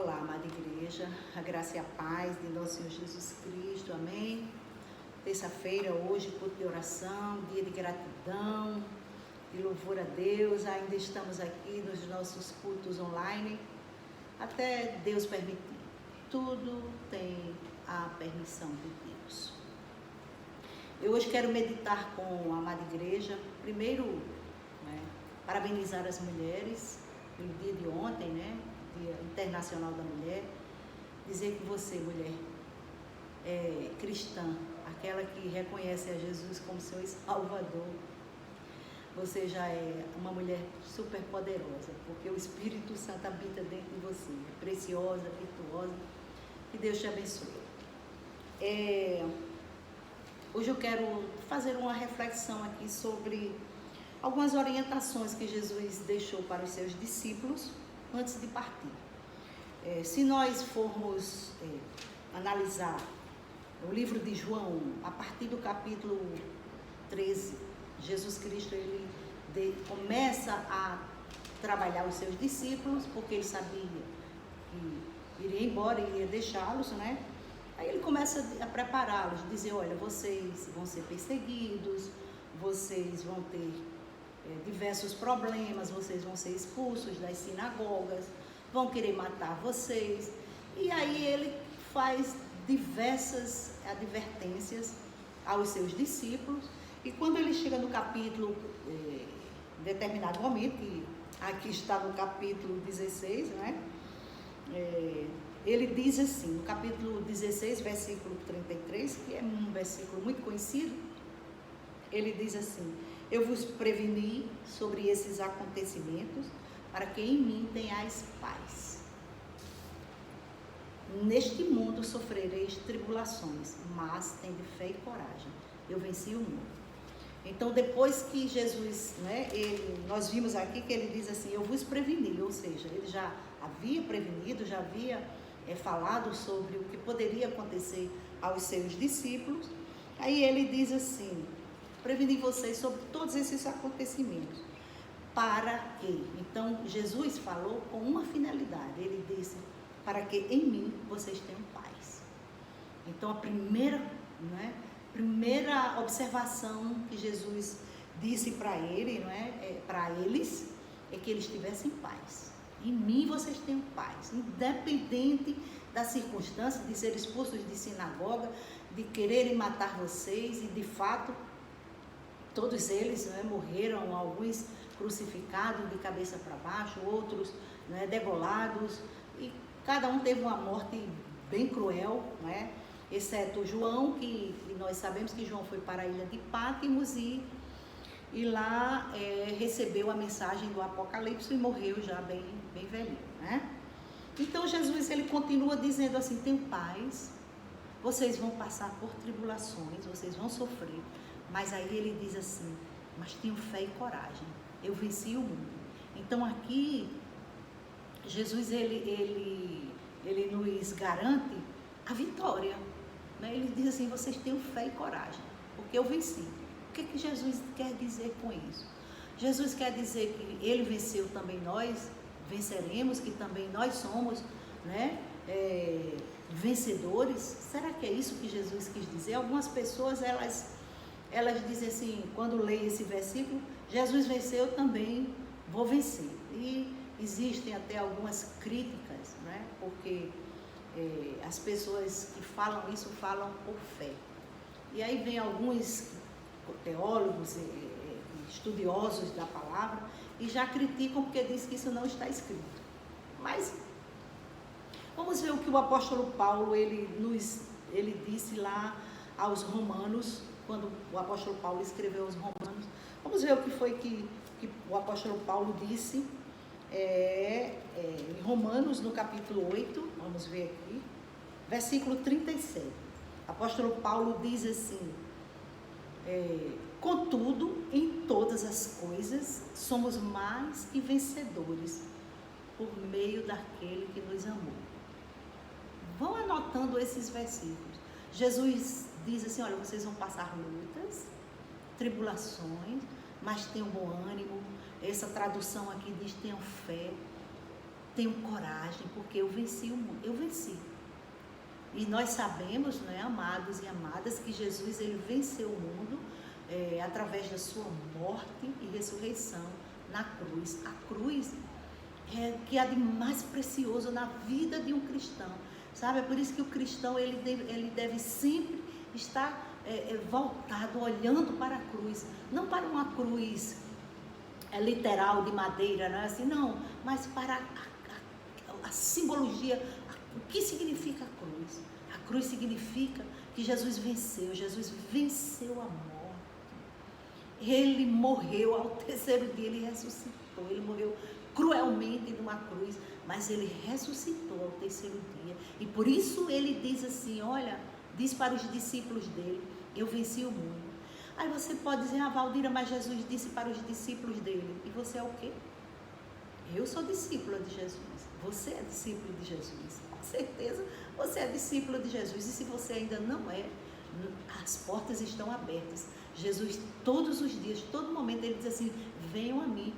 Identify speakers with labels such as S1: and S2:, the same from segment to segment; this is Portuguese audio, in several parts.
S1: Olá, amada igreja, a graça e a paz de nosso Senhor Jesus Cristo, amém? Terça-feira, hoje, culto de oração, dia de gratidão, de louvor a Deus. Ainda estamos aqui nos nossos cultos online, até Deus permitir. Tudo tem a permissão de Deus. Eu hoje quero meditar com a amada igreja, primeiro, parabenizar as mulheres pelo dia de ontem, Dia Internacional da Mulher, dizer que você, mulher, é cristã, aquela que reconhece a Jesus como seu Salvador, você já é uma mulher super poderosa, porque o Espírito Santo habita dentro de você, preciosa, virtuosa, que Deus te abençoe. Hoje eu quero fazer uma reflexão aqui sobre algumas orientações que Jesus deixou para os seus discípulos antes de partir. Se nós formos analisar o livro de João, a partir do capítulo 13, Jesus Cristo ele começa a trabalhar os seus discípulos, porque ele sabia que iria embora, iria deixá-los, Aí ele começa a prepará-los, dizer, olha, vocês vão ser perseguidos, vocês vão ter diversos problemas, vocês vão ser expulsos das sinagogas, vão querer matar vocês. E aí ele faz diversas advertências aos seus discípulos, e quando ele chega no capítulo, em determinado momento, que aqui está no capítulo 16, ele diz assim, no capítulo 16, versículo 33, que é um versículo muito conhecido, ele diz assim, eu vos preveni sobre esses acontecimentos, para que em mim tenhais paz. Neste mundo sofrereis tribulações, mas tende fé e coragem. Eu venci o mundo. Então, depois que Jesus, nós vimos aqui que ele diz assim, eu vos preveni, ou seja, ele já havia prevenido, já havia falado sobre o que poderia acontecer aos seus discípulos. Aí ele diz assim, preveni vocês sobre todos esses acontecimentos. Para que? Então, Jesus falou com uma finalidade. Ele disse, para que em mim vocês tenham paz. Então, a primeira observação que Jesus disse para ele, para eles, é que eles tivessem paz. Em mim vocês tenham paz, independente da circunstância de ser expulsos de sinagoga, de quererem matar vocês, e de fato, todos eles morreram, alguns crucificados de cabeça para baixo, outros degolados, e cada um teve uma morte bem cruel, exceto João, que nós sabemos que João foi para a ilha de Pátimos e lá recebeu a mensagem do Apocalipse e morreu já bem velhinho, Então Jesus ele continua dizendo assim, tenham paz, vocês vão passar por tribulações, vocês vão sofrer, mas aí ele diz assim, mas tenham fé e coragem, eu venci o mundo. Então aqui, Jesus ele nos garante a vitória, Ele diz assim, vocês tenham fé e coragem, porque eu venci. O que Jesus quer dizer com isso? Jesus quer dizer que ele venceu, também nós venceremos, que também nós somos, vencedores. Será que é isso que Jesus quis dizer? Algumas pessoas, elas dizem assim, quando leem esse versículo, Jesus venceu, também vou vencer. E existem até algumas críticas, porque as pessoas que falam isso, falam por fé. E aí vem alguns teólogos, estudiosos da palavra, e já criticam porque diz que isso não está escrito. Mas vamos ver o que o apóstolo Paulo, ele disse lá aos Romanos, quando o apóstolo Paulo escreveu aos Romanos. Vamos ver o que foi que o apóstolo Paulo disse em Romanos, no capítulo 8, vamos ver aqui, versículo 37. O apóstolo Paulo diz assim, contudo, em todas as coisas, somos mais que vencedores, por meio daquele que nos amou. Vão anotando esses versículos. Jesus diz assim, olha, vocês vão passar lutas, tribulações, mas tenham bom ânimo. Essa tradução aqui diz, tenham fé. tenho coragem, porque eu venci o mundo. Eu venci. E nós sabemos, né, amados e amadas, que Jesus ele venceu o mundo através da sua morte e ressurreição na cruz. A cruz é que há de mais precioso na vida de um cristão, sabe? É por isso que o cristão ele deve sempre estar voltado, olhando para a cruz, não para uma cruz literal de madeira, não é assim, não, mas para a simbologia, o que significa a cruz? A cruz significa que Jesus venceu a morte. Ele morreu ao terceiro dia, ele ressuscitou, ele morreu cruelmente numa cruz, mas ele ressuscitou ao terceiro dia. E por isso ele diz assim, olha, diz para os discípulos dele, eu venci o mundo. Aí você pode dizer, Valdira, mas Jesus disse para os discípulos dele, e você é o quê? Eu sou discípula de Jesus, você é discípulo de Jesus, com certeza você é discípula de Jesus, e se você ainda não é, as portas estão abertas. Jesus todos os dias, todo momento ele diz assim, venham a mim,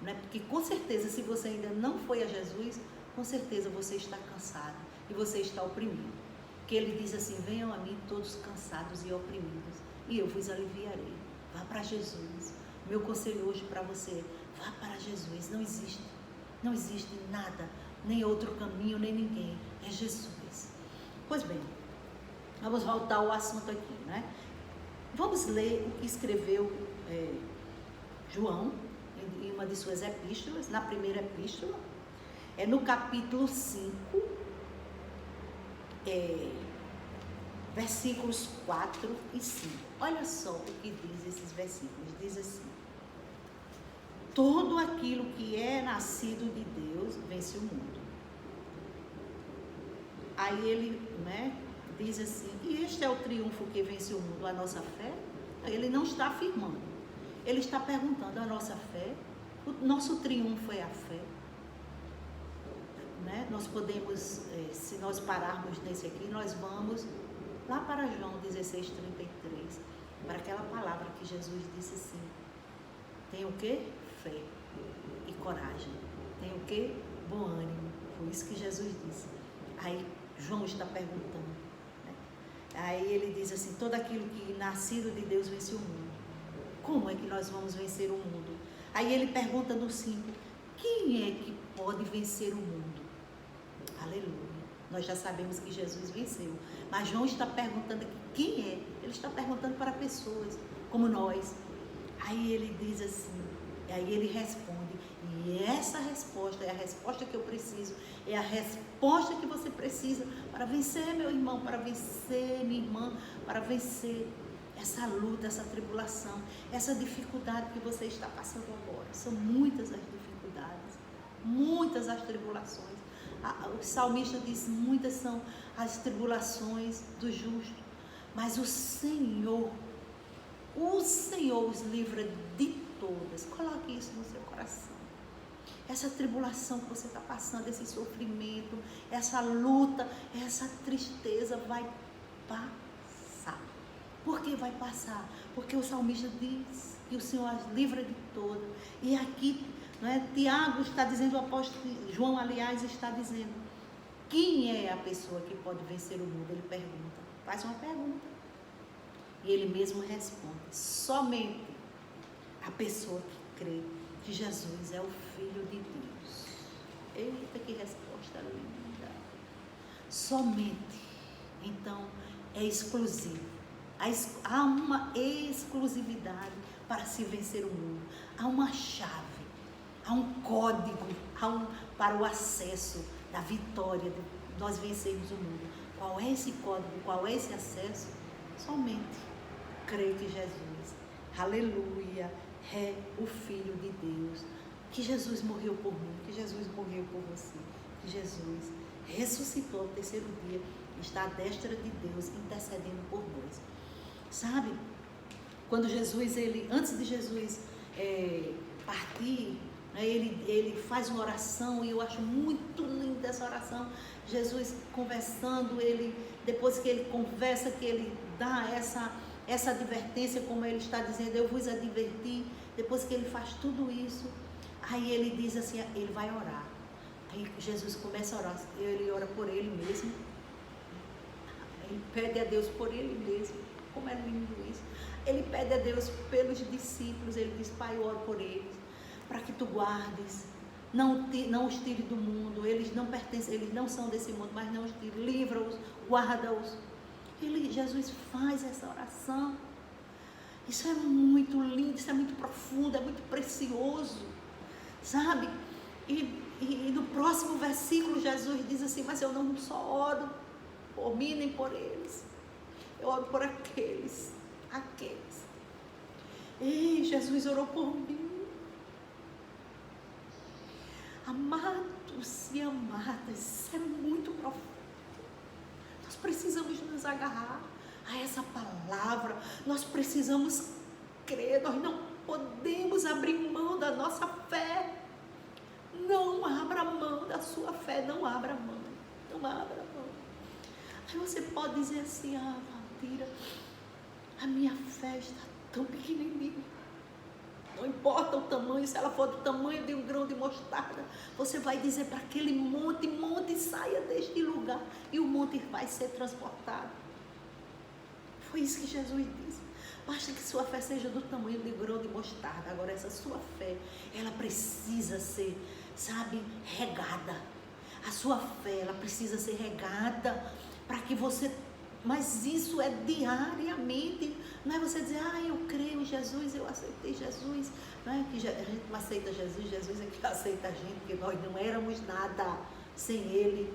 S1: né? Porque com certeza se você ainda não foi a Jesus, com certeza você está cansado e você está oprimido, que ele diz assim, venham a mim todos cansados e oprimidos e eu vos aliviarei. Vá para Jesus. Meu conselho hoje para você, vá para Jesus. Não existe nada, nem outro caminho, nem ninguém, é Jesus. Pois bem, vamos voltar ao assunto aqui, né? Vamos ler o que escreveu João em uma de suas epístolas, na primeira epístola, no capítulo 5, versículos 4 e 5. Olha só o que diz esses versículos, diz assim, todo aquilo que é nascido de Deus vence o mundo. Aí ele, né, diz assim, e este é o triunfo que vence o mundo, a nossa fé? Ele não está afirmando, ele está perguntando, a nossa fé, o nosso triunfo é a fé, né? Nós podemos, se nós pararmos nesse aqui, nós vamos lá para João 16:33, para aquela palavra que Jesus disse assim, tem o quê? Fé e coragem, tem o quê? Bom ânimo, foi isso que Jesus disse. Aí João está perguntando, aí ele diz assim, todo aquilo que nascido de Deus vence o mundo. Como é que nós vamos vencer o mundo? Aí ele pergunta no 5, quem é que pode vencer o mundo? Aleluia. Nós já sabemos que Jesus venceu, mas João está perguntando aqui, quem é? Ele está perguntando para pessoas como nós. Aí ele diz assim, aí ele responde, e essa resposta é a resposta que eu preciso, é a resposta que você precisa para vencer, meu irmão, para vencer, minha irmã, para vencer essa luta, essa tribulação, essa dificuldade que você está passando agora. São muitas as dificuldades, muitas as tribulações. O salmista diz, muitas são as tribulações do justo, mas o Senhor os livra de todas. Coloque isso no seu coração. Essa tribulação que você está passando, esse sofrimento, essa luta, essa tristeza vai passar. Por que vai passar? Porque o salmista diz que o Senhor as livra de todas. E aqui, né, Tiago está dizendo, o apóstolo João, aliás, está dizendo, quem é a pessoa que pode vencer o mundo? Ele pergunta, faz uma pergunta. E ele mesmo responde, somente a pessoa que crê que Jesus é o Filho de Deus. Eita, que resposta linda. Somente. Então, é exclusivo. Há uma exclusividade para se vencer o mundo. Há uma chave, há um código para o acesso da vitória, de nós vencermos o mundo. Qual é esse código? Qual é esse acesso? Somente creio que Jesus, aleluia, é o Filho de Deus, que Jesus morreu por mim, que Jesus morreu por você, que Jesus ressuscitou no terceiro dia, está à destra de Deus, intercedendo por nós. Sabe, quando Jesus, antes de Jesus partir, né, ele faz uma oração, e eu acho muito linda essa oração, Jesus conversando, depois que ele conversa, que ele dá essa advertência, como ele está dizendo, eu vos adverti, depois que ele faz tudo isso, aí ele diz assim, ele vai orar. Aí Jesus começa a orar, ele ora por ele mesmo. Ele pede a Deus por ele mesmo. Como é lindo isso. Ele pede a Deus pelos discípulos. Ele diz: Pai, eu oro por eles, para que tu guardes, não os tire do mundo. Eles não pertencem, eles não são desse mundo, mas não os tire. Livra-os, guarda-os. Jesus faz essa oração. Isso é muito lindo, isso é muito profundo, é muito precioso, sabe? E no próximo versículo Jesus diz assim: mas eu não só oro por mim nem por eles, eu oro por aqueles. Ei, Jesus orou por mim. Amados e amadas, isso é muito profundo. Nós precisamos nos agarrar a essa palavra. Nós precisamos crer. Nós não podemos abrir mão da nossa fé. Não abra mão da sua fé. Não abra mão. Não abra mão. Aí você pode dizer assim: ah, Valtira, a minha fé está tão pequenininha. Não importa o tamanho, se ela for do tamanho de um grão de mostarda, você vai dizer para aquele monte, saia deste lugar, e o monte vai ser transportado. Foi isso que Jesus disse. Basta que sua fé seja do tamanho de um grão de mostarda. Agora, essa sua fé, ela precisa ser, sabe, regada. A sua fé, ela precisa ser regada para que você... Mas isso é diariamente. Não é você dizer: ah, eu creio em Jesus, eu aceitei Jesus. Não é que a gente não aceita Jesus, Jesus é que aceita a gente, porque nós não éramos nada sem Ele.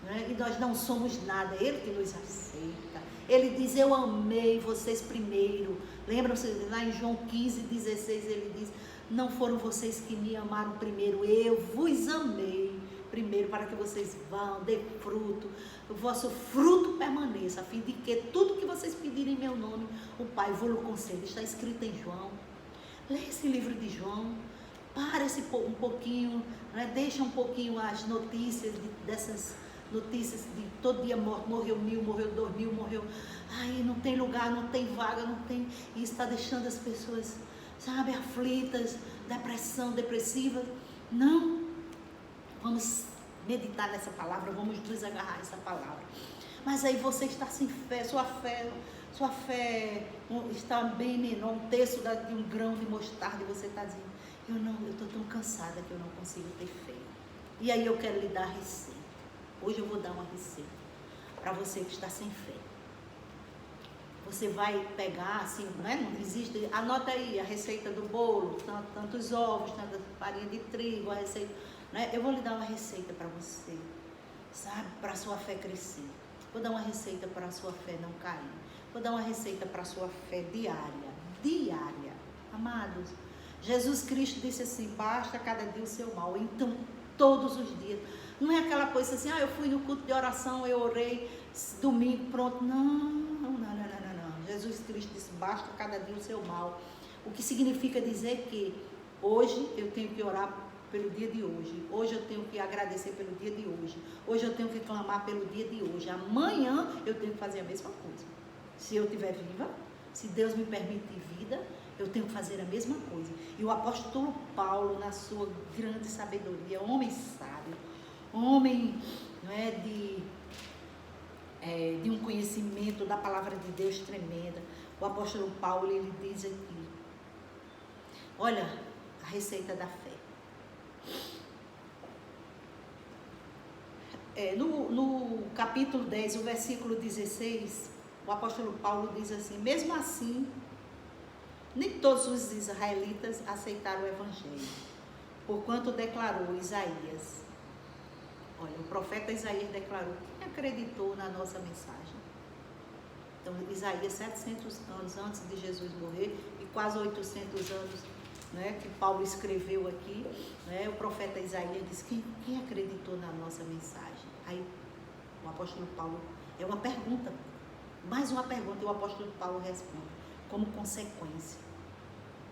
S1: Não é? E nós não somos nada, é Ele que nos aceita. Ele diz: eu amei vocês primeiro. Lembram-se lá em João 15:16, ele diz: não foram vocês que me amaram primeiro, eu vos amei primeiro, para que vocês vão, dê fruto, o vosso fruto permaneça, a fim de que tudo que vocês pedirem em meu nome, o Pai vos conceda. Está escrito em João. Leia esse livro de João, para-se um pouquinho, né? Deixa um pouquinho as notícias dessas notícias de todo dia morreu 1000, morreu 2000, morreu, aí não tem lugar, não tem vaga, não tem, e está deixando as pessoas, sabe, aflitas, depressivas. Não, vamos meditar nessa palavra, vamos nos agarrar a essa palavra. Mas aí você está sem fé, sua fé está bem menor, um terço de um grão de mostarda, e você está dizendo: eu estou tão cansada que eu não consigo ter fé. E aí eu quero lhe dar a receita. Hoje eu vou dar uma receita para você que está sem fé. Você vai pegar, assim, não existe, anota aí a receita do bolo, tantos ovos, tanta farinha de trigo, a receita, né? Eu vou lhe dar uma receita para você, sabe, para a sua fé crescer. Vou dar uma receita para a sua fé não cair. Vou dar uma receita para a sua fé diária. Amados, Jesus Cristo disse assim: basta cada dia o seu mal. Então, todos os dias. Não é aquela coisa assim: ah, eu fui no culto de oração, eu orei, domingo, pronto. Não. Jesus Cristo disse: basta cada dia o seu mal. O que significa dizer que hoje eu tenho que orar pelo dia de hoje. Hoje eu tenho que agradecer pelo dia de hoje. Hoje eu tenho que clamar pelo dia de hoje. Amanhã eu tenho que fazer a mesma coisa. Se eu estiver viva, se Deus me permitir vida, eu tenho que fazer a mesma coisa. E o apóstolo Paulo, na sua grande sabedoria, homem sábio, homem, não é, de um conhecimento da palavra de Deus tremenda, o apóstolo Paulo, ele diz aqui: olha a receita da fé. No capítulo 10, o versículo 16, o apóstolo Paulo diz assim: mesmo assim, nem todos os israelitas aceitaram o evangelho, porquanto declarou Isaías. Olha, o profeta Isaías declarou: quem acreditou na nossa mensagem? Então, Isaías, 700 anos antes de Jesus morrer, e quase 800 anos, né, que Paulo escreveu aqui, né, o profeta Isaías disse: quem acreditou na nossa mensagem? Aí o apóstolo Paulo, é uma pergunta, mais uma pergunta, e o apóstolo Paulo responde: como consequência,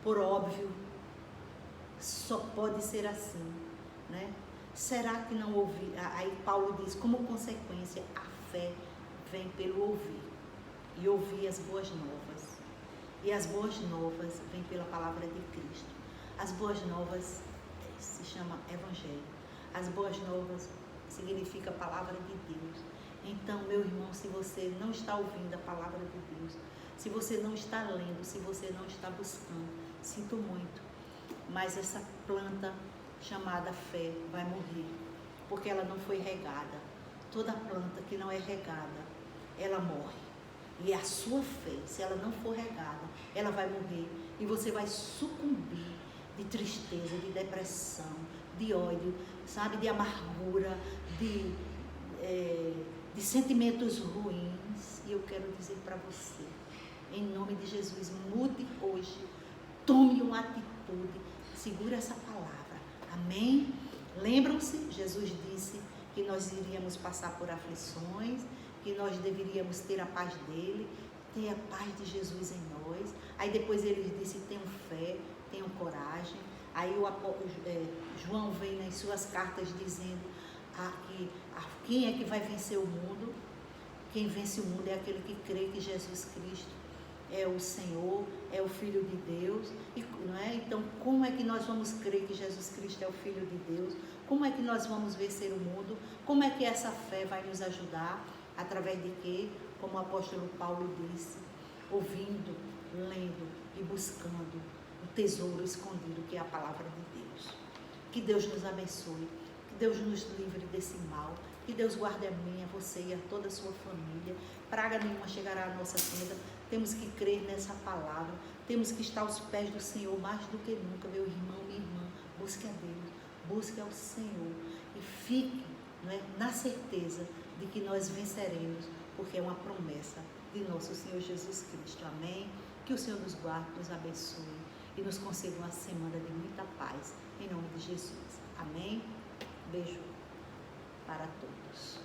S1: por óbvio, só pode ser assim, né? Será que não ouvir? Aí Paulo diz: como consequência, a fé vem pelo ouvir, e ouvir as boas novas. E as boas novas vêm pela palavra de Cristo. As boas novas se chama Evangelho. As boas novas significa a palavra de Deus. Então, meu irmão, se você não está ouvindo a palavra de Deus, se você não está lendo, se você não está buscando, sinto muito, mas essa planta chamada fé vai morrer, porque ela não foi regada. Toda planta que não é regada, ela morre. E a sua fé, se ela não for regada, ela vai morrer e você vai sucumbir de tristeza, de depressão, de ódio, sabe, de amargura, de sentimentos ruins. E eu quero dizer para você, em nome de Jesus, mude hoje, tome uma atitude, segure essa palavra, amém? Lembram-se, Jesus disse que nós iríamos passar por aflições, que nós deveríamos ter a paz dele, ter a paz de Jesus em nós. Aí depois ele disse, tenham fé, tenham coragem. Aí João vem nas suas cartas dizendo quem é que vai vencer o mundo? Quem vence o mundo é aquele que crê que Jesus Cristo é o Senhor, é o Filho de Deus. Não é? Então, como é que nós vamos crer que Jesus Cristo é o Filho de Deus? Como é que nós vamos vencer o mundo? Como é que essa fé vai nos ajudar? Através de quê? Como o apóstolo Paulo disse, ouvindo, lendo e buscando o tesouro escondido que é a palavra de Deus. Que Deus nos abençoe, que Deus nos livre desse mal, que Deus guarde a mim, a você e a toda a sua família. Praga nenhuma chegará à nossa tenda. Temos que crer nessa palavra, temos que estar aos pés do Senhor mais do que nunca, meu irmão, minha irmã. Busque a Deus, busque ao Senhor e fique, não é, na certeza de que nós venceremos, porque é uma promessa de nosso Senhor Jesus Cristo. Amém? Que o Senhor nos guarde, nos abençoe e nos conceda uma semana de muita paz, em nome de Jesus. Amém? Beijo para todos.